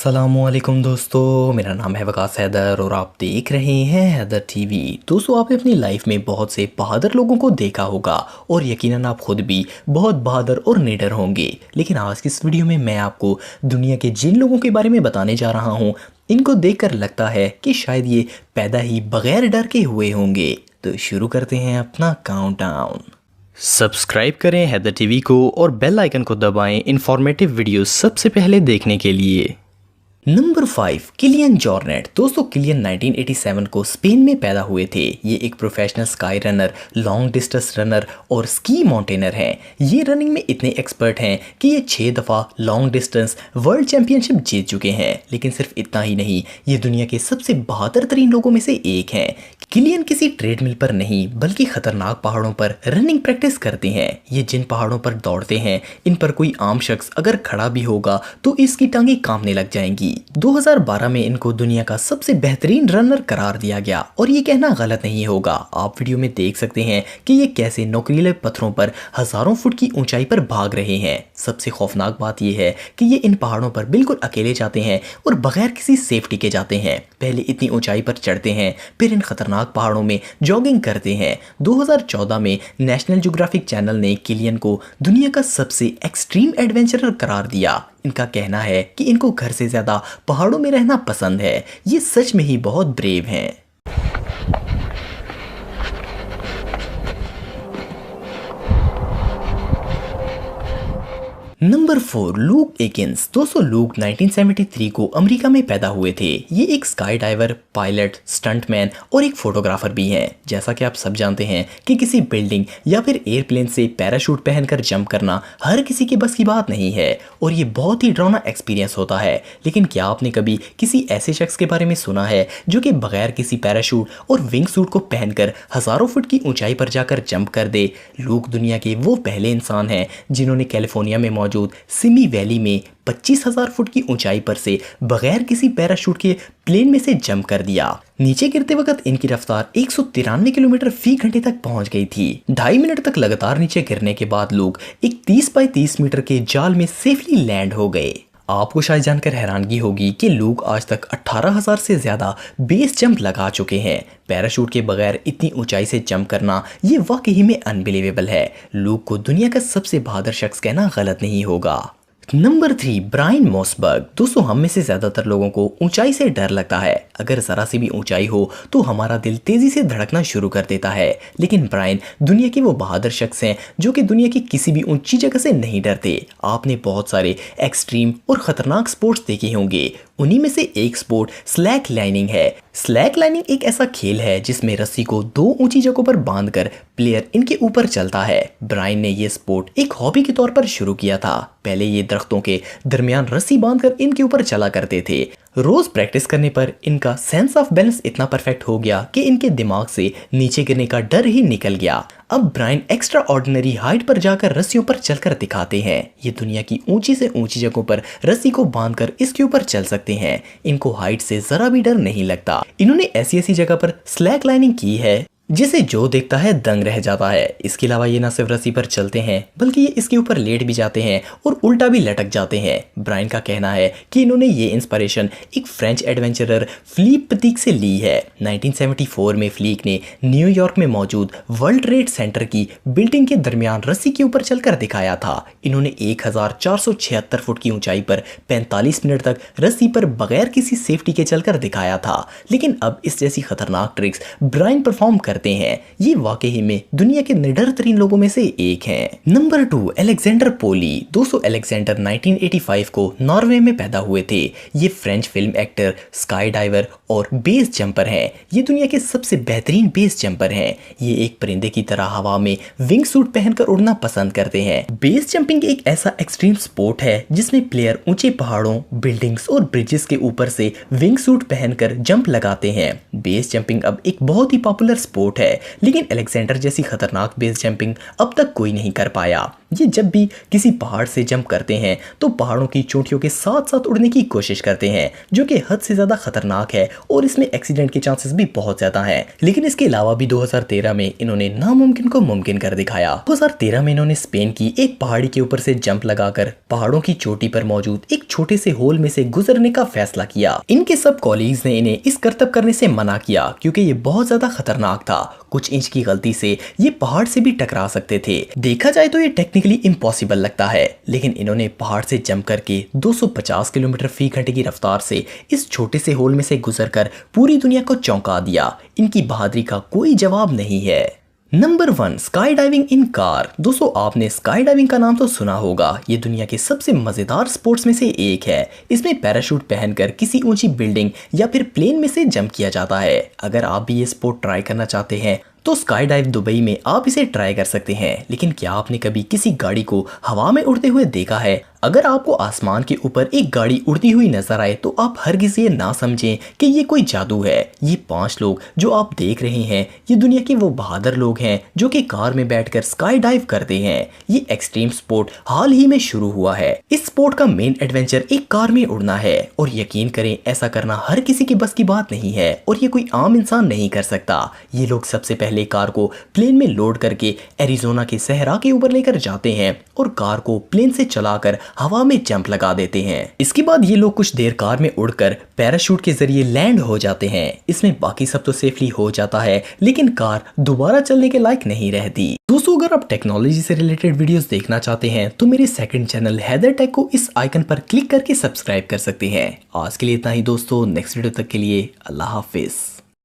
अस्सलामुअलैकुम दोस्तों, मेरा नाम है वकास हैदर और आप देख रहे हैं हैदर टीवी। दोस्तों, आपने अपनी लाइफ में बहुत से बहादुर लोगों को देखा होगा और यकीनन आप खुद भी बहुत बहादुर और निडर होंगे। लेकिन आज की इस वीडियो में मैं आपको दुनिया के जिन लोगों के बारे में बताने जा रहा हूँ, इनको देखकर लगता है कि शायद ये पैदा ही बगैर डर के हुए होंगे। तो शुरू करते हैं अपना काउंटडाउन। सब्सक्राइब करें हैदर टीवी को और बेल आइकन को दबाएं इंफॉर्मेटिव वीडियो सबसे पहले देखने के लिए। Number 5, Kilian Jornet. दोस्तों, किलियन 1987 को स्पेन में पैदा हुए थे। ये एक professional sky runner, long distance runner और स्की माउंटेनर हैं। ये रनिंग में इतने एक्सपर्ट हैं कि ये 6 दफ़ा लॉन्ग डिस्टेंस वर्ल्ड चैंपियनशिप जीत चुके हैं। लेकिन सिर्फ इतना ही नहीं, ये दुनिया के सबसे बहादुर तरीन लोगों में से एक हैं। किलियन किसी ट्रेडमिल पर नहीं बल्कि खतरनाक पहाड़ों पर रनिंग प्रैक्टिस करते हैं। ये जिन पहाड़ों पर दौड़ते हैं, इन पर कोई आम शख्स अगर खड़ा भी होगा तो इसकी टांगें कांपने लग जाएंगी। 2012 में इनको दुनिया का सबसे बेहतरीन रनर करार दिया गया और ये कहना गलत नहीं होगा। आप वीडियो में देख सकते हैं कि ये कैसे नुकीले पत्थरों पर हजारों फुट की ऊंचाई पर भाग रहे हैं। सबसे खौफनाक बात यह है कि ये इन पहाड़ों पर बिल्कुल अकेले जाते हैं और बगैर किसी सेफ्टी के जाते हैं। पहले इतनी ऊंचाई पर चढ़ते हैं, फिर इन खतरनाक पहाड़ों में जॉगिंग करते हैं। 2014 में नेशनल ज्योग्राफिक चैनल ने किलियन को दुनिया का सबसे एक्सट्रीम एडवेंचरर करार दिया। इनका कहना है कि इनको घर से ज्यादा पहाड़ों में रहना पसंद है। ये सच में ही बहुत ब्रेव हैं। Number 4, Luke Aikens. दोस्तों, लूक 1973 को अमेरिका में पैदा हुए थे। ये एक स्काई डाइवर, पायलट, स्टंटमैन और एक फोटोग्राफर भी हैं। जैसा कि आप सब जानते हैं कि किसी बिल्डिंग या फिर एयरप्लेन से पैराशूट पहनकर जंप करना हर किसी के बस की बात नहीं है और ये बहुत ही डरावना एक्सपीरियंस होता है। लेकिन क्या आपने कभी किसी ऐसे शख्स के बारे में सुना है जो कि बगैर किसी पैराशूट और विंग सूट को पहनकर हजारों फुट की ऊंचाई पर जाकर जंप कर दे? लूक दुनिया के वो पहले इंसान हैं जिन्होंने कैलिफोर्निया में मौजूद सिमी वैली में 25,000 फुट की ऊंचाई पर से बगैर किसी पैराशूट के प्लेन में से जंप कर दिया। नीचे गिरते वक्त इनकी रफ्तार 193 किलोमीटर फी घंटे तक पहुंच गई थी। 2.5 मिनट तक लगातार नीचे गिरने के बाद लोग एक 30 बाय 30 मीटर के जाल में सेफली लैंड हो गए। आपको शायद जानकर हैरानगी होगी कि लोग आज तक 18,000 से ज्यादा बेस जंप लगा चुके हैं। पैराशूट के बगैर इतनी ऊंचाई से जंप करना ये वाकई में अनबिलीवेबल है। लोग को दुनिया का सबसे बहादुर शख्स कहना गलत नहीं होगा। Number 3, Brian Mossberg. दोस्तों, हम में से ज्यादातर लोगों को ऊंचाई से डर लगता है। अगर जरा सी भी ऊंचाई हो तो हमारा दिल तेजी से धड़कना शुरू कर देता है। लेकिन ब्रायन दुनिया के वो बहादुर शख्स हैं जो कि दुनिया की किसी भी ऊंची जगह से नहीं डरते। आपने बहुत सारे एक्सट्रीम और खतरनाक स्पोर्ट्स देखे होंगे। उन्हीं में से एक स्पोर्ट स्लैक लाइनिंग है। स्लैक लाइनिंग एक ऐसा खेल है जिसमें रस्सी को 2 ऊंची जगहों पर बांधकर प्लेयर इनके ऊपर चलता है। ब्रायन ने यह स्पोर्ट एक हॉबी के तौर पर शुरू किया था। पहले ये दरख्तों के दरमियान रस्सी बांधकर इनके ऊपर चला करते थे। रोज प्रैक्टिस करने पर इनका सेंस ऑफ बैलेंस इतना परफेक्ट हो गया कि इनके दिमाग से नीचे गिरने का डर ही निकल गया। अब ब्रायन एक्स्ट्रा ऑर्डिनरी हाइट पर जाकर रस्सियों पर चलकर दिखाते हैं। ये दुनिया की ऊंची से ऊंची जगहों पर रस्सी को बांधकर इसके ऊपर चल सकते हैं। इनको हाइट से जरा भी डर नहीं लगता। इन्होंने ऐसी ऐसी जगह पर स्लैक लाइनिंग की है जिसे जो देखता है दंग रह जाता है। इसके अलावा ये न सिर्फ रस्सी पर चलते हैं बल्कि ये इसके ऊपर लेट भी जाते हैं और उल्टा भी लटक जाते हैं। ब्रायन का कहना है कि इन्होंने ये इंस्पिरेशन एक फ्रेंच एडवेंचरर फ्लीक पतीक से ली है। 1974 में फ्लीक ने न्यूयॉर्क में मौजूद वर्ल्ड ट्रेड सेंटर की बिल्डिंग के दरमियान रस्सी के ऊपर चलकर दिखाया था। इन्होंने 1476 फुट की ऊंचाई पर 45 मिनट तक रस्सी पर बगैर किसी सेफ्टी के चलकर दिखाया था। लेकिन अब इस जैसी खतरनाक ट्रिक्स ब्रायन परफॉर्म करते हैं। ये वाकई में दुनिया के निडर तरीन लोगों में से एक हैं। नंबर 2, अलेक्जेंडर पोली। दोस्तों, अलेक्जेंडर 1985 को नॉर्वे में पैदा हुए थे। ये French film actor, skydiver और बेस जंपर हैं। ये दुनिया के सबसे बेहतरीन बेस जंपर हैं। ये एक परिंदे की तरह हवा में विंग सूट पहनकर उड़ना पसंद करते हैं। बेस जंपिंग एक ऐसा एक्सट्रीम स्पोर्ट है जिसमें प्लेयर ऊंचे पहाड़ों, बिल्डिंग्स और ब्रिजेस के ऊपर से विंग सूट पहनकर जंप लगाते हैं। बेस जंपिंग अब एक बहुत ही पॉपुलर स्पोर्ट है, लेकिन अलेक्जेंडर जैसी खतरनाक बेस जंपिंग अब तक कोई नहीं कर पाया। ये जब भी किसी पहाड़ से जंप करते हैं तो पहाड़ों की चोटियों के साथ साथ उड़ने की कोशिश करते हैं, जो कि हद से ज्यादा खतरनाक है और इसमें एक्सीडेंट के चांसेस भी बहुत ज्यादा हैं। लेकिन इसके अलावा भी 2013 में इन्होंने नामुमकिन को मुमकिन कर दिखाया। 2013 में इन्होंने स्पेन की एक पहाड़ी के ऊपर से जंप लगाकर पहाड़ों की चोटी पर मौजूद एक छोटे से होल में से गुजरने का फैसला किया। इनके सब कॉलीग्स ने इन्हें इस करतब करने से मना किया क्योंकि ये बहुत ज्यादा खतरनाक था। कुछ इंच की गलती से ये पहाड़ से भी टकरा सकते थे। देखा जाए तो ये टेक्निकली इम्पॉसिबल लगता है, लेकिन इन्होंने पहाड़ से जंप करके 250 किलोमीटर फी घंटे की रफ्तार से इस छोटे से होल में से गुजरकर पूरी दुनिया को चौंका दिया। इनकी बहादुरी का कोई जवाब नहीं है। नंबर 1, स्काई डाइविंग इन कार। दोस्तों, आपने स्काई डाइविंग का नाम तो सुना होगा। ये दुनिया के सबसे मजेदार स्पोर्ट्स में से एक है। इसमें पैराशूट पहनकर किसी ऊंची बिल्डिंग या फिर प्लेन में से जंप किया जाता है। अगर आप भी ये स्पोर्ट ट्राई करना चाहते हैं तो स्काई डाइव दुबई में आप इसे ट्राई कर सकते हैं। लेकिन क्या आपने कभी किसी गाड़ी को हवा में उड़ते हुए देखा है? अगर आपको आसमान के ऊपर एक गाड़ी उड़ती हुई नजर आए तो आप हरगिज़ ये ना समझें कि ये कोई जादू है। ये 5 लोग जो आप देख रहे हैं, ये दुनिया के वो बहादुर लोग हैं जो कि कार में बैठकर स्काई डाइव करते हैं। ये एक्सट्रीम स्पोर्ट हाल ही में शुरू हुआ है। इस स्पोर्ट का मेन एडवेंचर एक कार में उड़ना है और यकीन करें ऐसा करना हर किसी की बस की बात नहीं है और ये कोई आम इंसान नहीं कर सकता। ये लोग सबसे पहले कार को प्लेन में लोड करके एरिजोना के सहरा के ऊपर लेकर जाते हैं और कार को प्लेन से चलाकर हवा में जंप लगा देते हैं। इसके बाद ये लोग कुछ देर कार में उड़कर पैराशूट के जरिए लैंड हो जाते हैं। इसमें बाकी सब तो सेफली हो जाता है, लेकिन कार दोबारा चलने के लायक नहीं रहती। दोस्तों, अगर आप टेक्नोलॉजी से रिलेटेड वीडियोस देखना चाहते हैं तो मेरे सेकंड चैनल हैदर टेक को इस आइकन पर क्लिक करके सब्सक्राइब कर सकते हैं। आज के लिए इतना ही दोस्तों। नेक्स्ट वीडियो तक के लिए अल्लाह हाफिज।